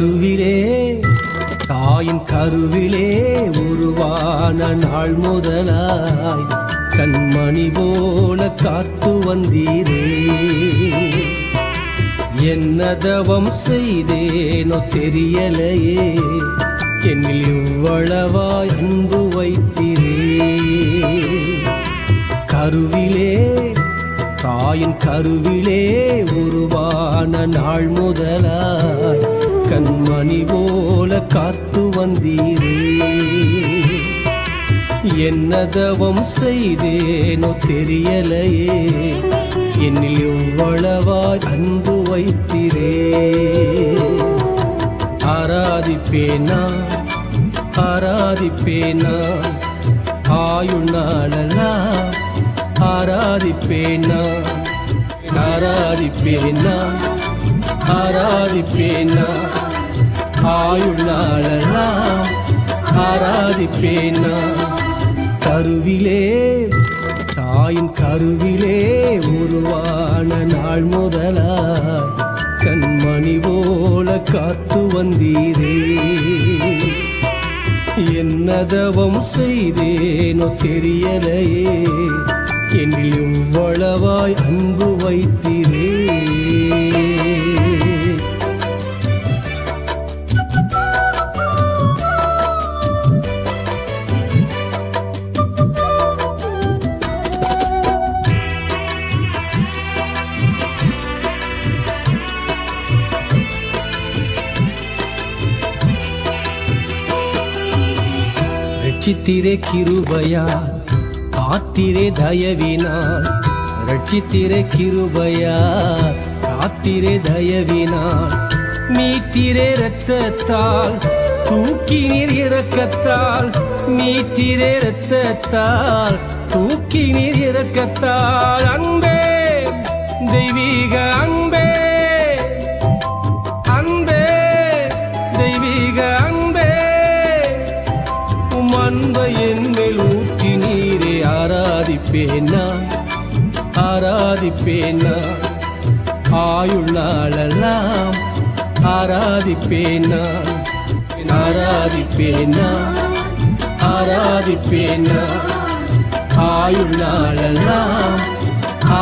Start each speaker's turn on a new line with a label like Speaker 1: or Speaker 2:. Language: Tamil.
Speaker 1: கருவிலே தாயின் கருவிலே உருவான நாள் முதலாய் கண்மணி போல காத்து வந்தீரே. என்ன தவம் செய்தேனோ தெரியலையே, என்னில் இவ்வளவாய் அன்பு வைத்தீரே. கருவிலே தாயின் கருவிலே உருவான நாள் முதலாய் கண்மணி போல காத்து வந்தீரே. என்ன தவம் செய்தேனோ தெரியலையே, என்னில் எவ்வளவாய் அன்பு வைத்தீரே. ஆராதிப்பேனா ஆராதிப்பேனா ஆயுள் நாளெல்லாம் ஆராதிப்பேனா ஆராதிப்பேனா ஆராதிப்பேனா ஆயுள் நாளெல்லாம் ஆராதிப்பேனா. கருவிலே தாயின் கருவிலே உருவான நாள் முதலாய் கண்மணி போல காத்து வந்தீரே. என்ன தவம் செய்தேனோ தெரியலையே, என்னில் எவ்வளவாய் அன்பு வைத்தீரே. ரட்சித்திரே கிருபையால் காத்திரே தயவினால், ரட்சித்திரே கிருபையால் காத்திரே தயவினால், மீட்டிரே இரத்தத்தால் தூக்கினீர் இரக்கத்தால், மீட்டிரே இரத்தத்தால் தூக்கினீர் இரக்கத்தால். அன்பே தெய்வீக அன்பே அன்பே தெய்வீக அன்பே, அன்பை என் மேல் ஊற்றி நீரே. ஆராதிப்பேனா ஆராதிப்பேனா ஆயுள் நாளெல்லாம் ஆராதிப்பேனா ஆராதிப்பேனா ஆராதிப்பேனா ஆயுள் நாளெல்லாம்